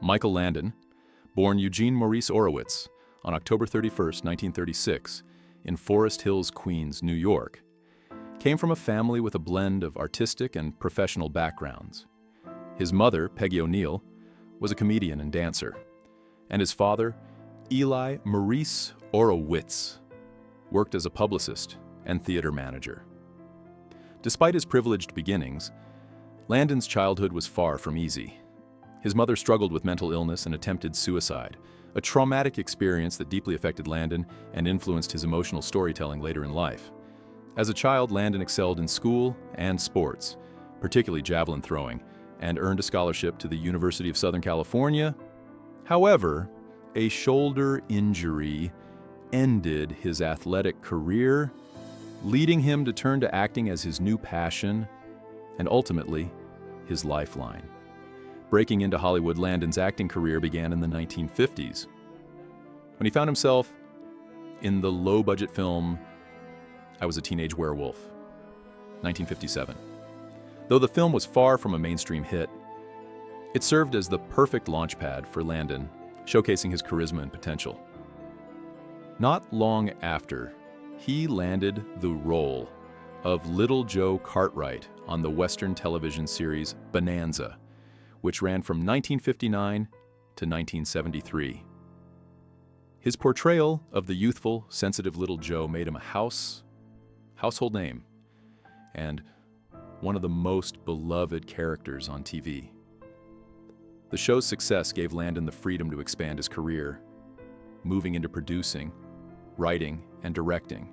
Michael Landon, born Eugene Maurice Orowitz on October 31, 1936, in Forest Hills, Queens, New York, came from a family with a blend of artistic and professional backgrounds. His mother, Peggy O'Neill, was a comedian and dancer, and his father, Eli Maurice Orowitz, worked as a publicist and theater manager. Despite his privileged beginnings, Landon's childhood was far from easy. His mother struggled with mental illness and attempted suicide, a traumatic experience that deeply affected Landon and influenced his emotional storytelling later in life. As a child, Landon excelled in school and sports, particularly javelin throwing, and earned a scholarship to the University of Southern California. However, a shoulder injury ended his athletic career, leading him to turn to acting as his new passion and ultimately his lifeline. Breaking into Hollywood, Landon's acting career began in the 1950s, when he found himself in the low-budget film I Was a Teenage Werewolf, 1957. Though the film was far from a mainstream hit, it served as the perfect launchpad for Landon, showcasing his charisma and potential. Not long after, he landed the role of Little Joe Cartwright on the Western television series Bonanza, which ran from 1959 to 1973. His portrayal of the youthful, sensitive Little Joe made him a household name and one of the most beloved characters on TV. The show's success gave Landon the freedom to expand his career, moving into producing, writing, and directing.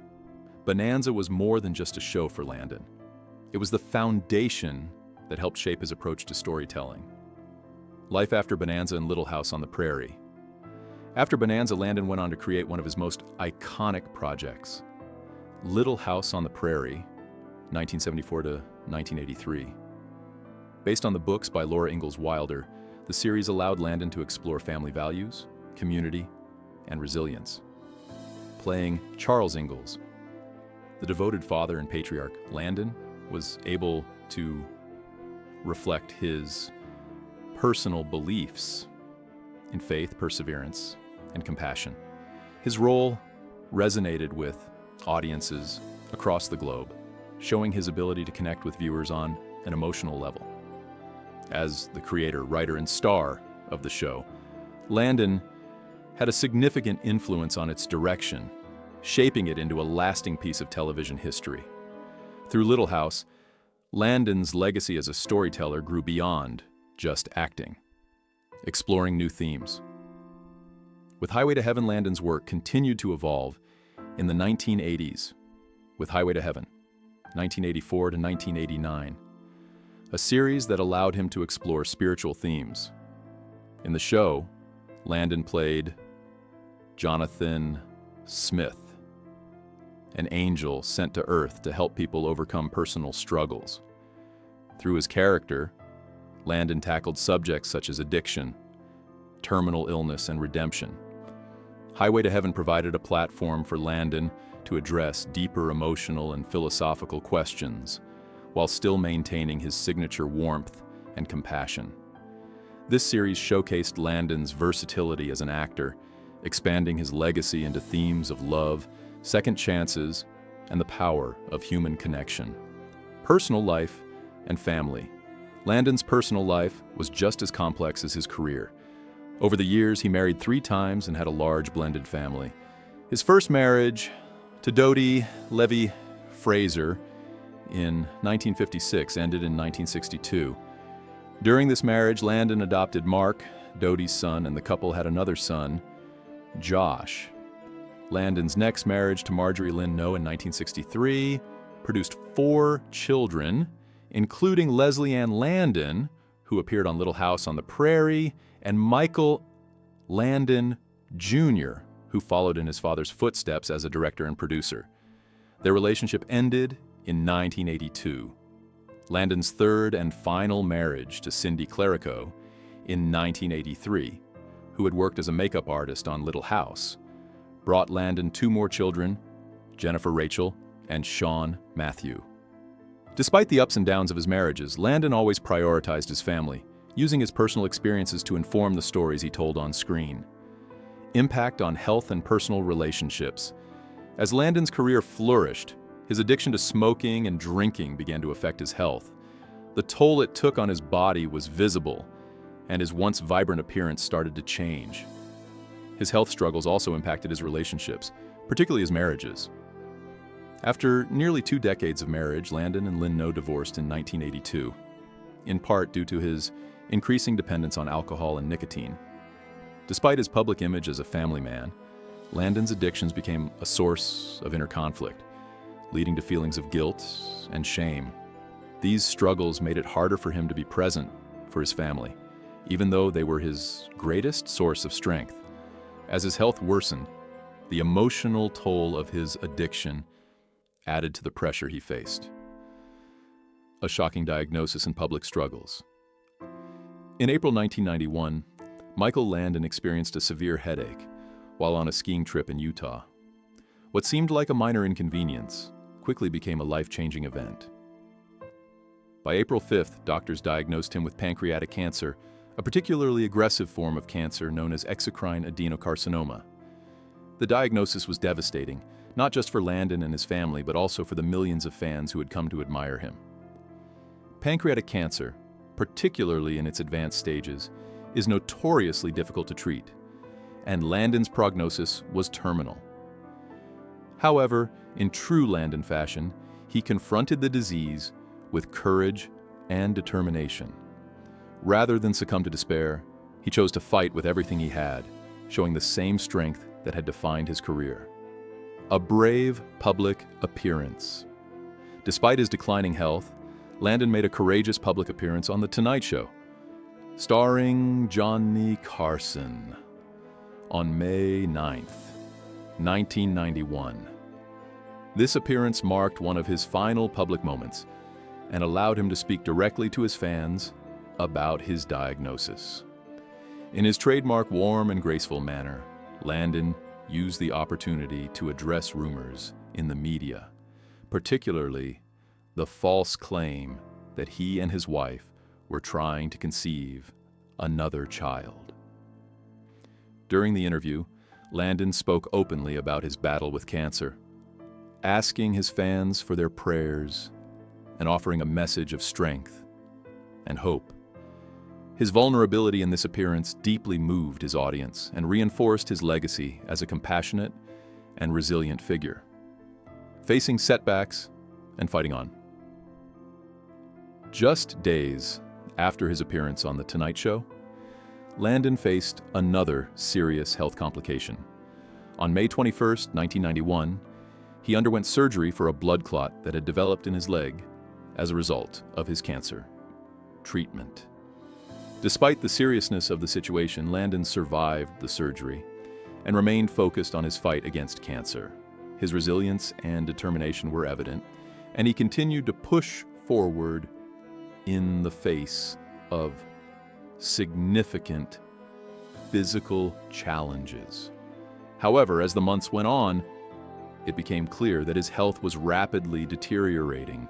Bonanza was more than just a show for Landon. It was the foundation that helped shape his approach to storytelling. Life after Bonanza and Little House on the Prairie. After Bonanza, Landon went on to create one of his most iconic projects, Little House on the Prairie, 1974 to 1983. Based on the books by Laura Ingalls Wilder, the series allowed Landon to explore family values, community, and resilience. Playing Charles Ingalls, the devoted father and patriarch, Landon was able to reflect his personal beliefs in faith, perseverance, and compassion. His role resonated with audiences across the globe, showing his ability to connect with viewers on an emotional level. As the creator, writer, and star of the show, Landon had a significant influence on its direction, shaping it into a lasting piece of television history. Through Little House, Landon's legacy as a storyteller grew beyond just acting, exploring new themes. With Highway to Heaven, Landon's work continued to evolve in the 1980s with Highway to Heaven, 1984 to 1989, a series that allowed him to explore spiritual themes. In the show, Landon played Jonathan Smith, an angel sent to Earth to help people overcome personal struggles. Through his character, Landon tackled subjects such as addiction, terminal illness, and redemption. Highway to Heaven provided a platform for Landon to address deeper emotional and philosophical questions, while still maintaining his signature warmth and compassion. This series showcased Landon's versatility as an actor, expanding his legacy into themes of love, second chances, and the power of human connection. Personal life and family. Landon's personal life was just as complex as his career. Over the years, he married 3 times and had a large blended family. His first marriage to Dodie Levy Fraser in 1956 ended in 1962. During this marriage, Landon adopted Mark, Dodie's son, and the couple had another son, Josh. Landon's next marriage to Marjorie Lynn Noe in 1963 produced 4 children, including Leslie Ann Landon, who appeared on Little House on the Prairie, and Michael Landon Jr., who followed in his father's footsteps as a director and producer. Their relationship ended in 1982. Landon's third and final marriage to Cindy Clerico in 1983, who had worked as a makeup artist on Little House, brought Landon 2 more children, Jennifer Rachel and Sean Matthew. Despite the ups and downs of his marriages, Landon always prioritized his family, using his personal experiences to inform the stories he told on screen. Impact on health and personal relationships. As Landon's career flourished, his addiction to smoking and drinking began to affect his health. The toll it took on his body was visible, and his once vibrant appearance started to change. His health struggles also impacted his relationships, particularly his marriages. After nearly 2 decades of marriage, Landon and Lynn No divorced in 1982, in part due to his increasing dependence on alcohol and nicotine. Despite his public image as a family man, Landon's addictions became a source of inner conflict, leading to feelings of guilt and shame. These struggles made it harder for him to be present for his family, even though they were his greatest source of strength. As his health worsened, the emotional toll of his addiction added to the pressure he faced. A shocking diagnosis and public struggles. In April 1991, Michael Landon experienced a severe headache while on a skiing trip in Utah. What seemed like a minor inconvenience quickly became a life-changing event. By April 5th, doctors diagnosed him with pancreatic cancer, a particularly aggressive form of cancer known as exocrine adenocarcinoma. The diagnosis was devastating, not just for Landon and his family, but also for the millions of fans who had come to admire him. Pancreatic cancer, particularly in its advanced stages, is notoriously difficult to treat, and Landon's prognosis was terminal. However, in true Landon fashion, he confronted the disease with courage and determination. Rather than succumb to despair, he chose to fight with everything he had, showing the same strength that had defined his career. A brave public appearance. Despite his declining health, Landon made a courageous public appearance on The Tonight Show, starring Johnny Carson, on May 9th, 1991. This appearance marked one of his final public moments and allowed him to speak directly to his fans about his diagnosis. In his trademark warm and graceful manner, Landon used the opportunity to address rumors in the media, particularly the false claim that he and his wife were trying to conceive another child. During the interview, Landon spoke openly about his battle with cancer, asking his fans for their prayers and offering a message of strength and hope. His vulnerability in this appearance deeply moved his audience and reinforced his legacy as a compassionate and resilient figure, facing setbacks and fighting on. Just days after his appearance on The Tonight Show, Landon faced another serious health complication. On May 21st, 1991, he underwent surgery for a blood clot that had developed in his leg as a result of his cancer treatment. Despite the seriousness of the situation, Landon survived the surgery and remained focused on his fight against cancer. His resilience and determination were evident, and he continued to push forward in the face of significant physical challenges. However, as the months went on, it became clear that his health was rapidly deteriorating.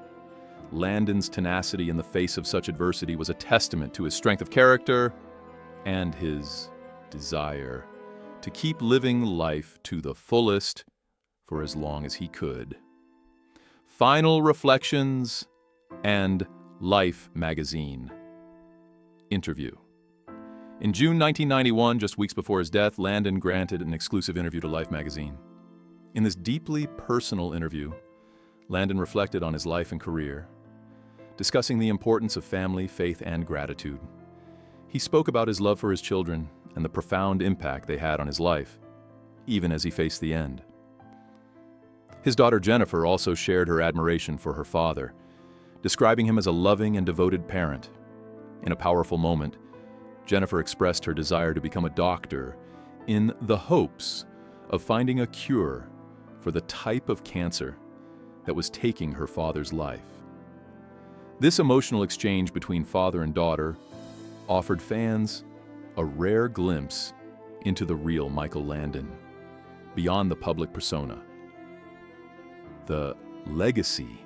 Landon's tenacity in the face of such adversity was a testament to his strength of character and his desire to keep living life to the fullest for as long as he could. Final reflections and Life magazine interview. In June 1991, just weeks before his death, Landon granted an exclusive interview to Life magazine. In this deeply personal interview, Landon reflected on his life and career, discussing the importance of family, faith, and gratitude. He spoke about his love for his children and the profound impact they had on his life, even as he faced the end. His daughter Jennifer also shared her admiration for her father, describing him as a loving and devoted parent. In a powerful moment, Jennifer expressed her desire to become a doctor in the hopes of finding a cure for the type of cancer that was taking her father's life. This emotional exchange between father and daughter offered fans a rare glimpse into the real Michael Landon, beyond the public persona. The legacy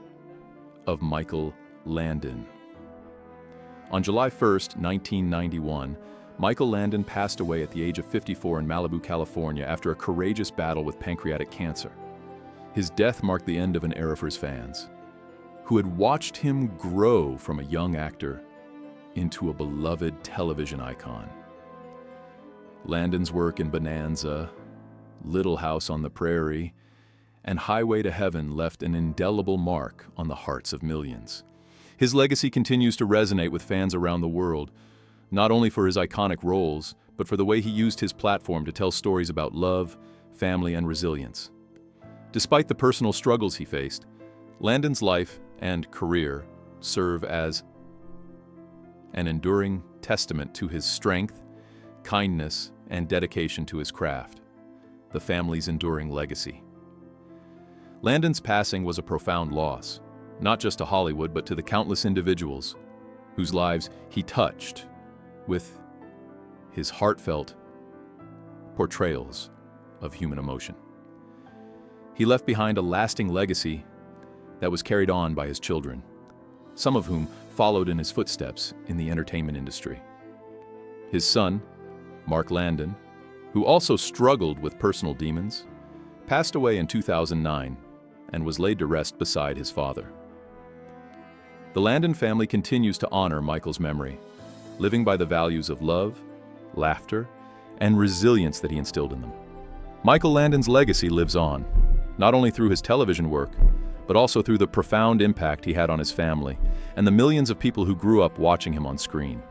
of Michael Landon. On July 1st, 1991, Michael Landon passed away at the age of 54 in Malibu, California after a courageous battle with pancreatic cancer. His death marked the end of an era for his fans, who had watched him grow from a young actor into a beloved television icon. Landon's work in Bonanza, Little House on the Prairie, and Highway to Heaven left an indelible mark on the hearts of millions. His legacy continues to resonate with fans around the world, not only for his iconic roles, but for the way he used his platform to tell stories about love, family, and resilience. Despite the personal struggles he faced, Landon's life and career serve as an enduring testament to his strength, kindness, and dedication to his craft, the family's enduring legacy. Landon's passing was a profound loss, not just to Hollywood, but to the countless individuals whose lives he touched with his heartfelt portrayals of human emotion. He left behind a lasting legacy that was carried on by his children, some of whom followed in his footsteps in the entertainment industry. His son, Mark Landon, who also struggled with personal demons, passed away in 2009 and was laid to rest beside his father. The Landon family continues to honor Michael's memory, living by the values of love, laughter, and resilience that he instilled in them. Michael Landon's legacy lives on, not only through his television work, but also through the profound impact he had on his family and the millions of people who grew up watching him on screen.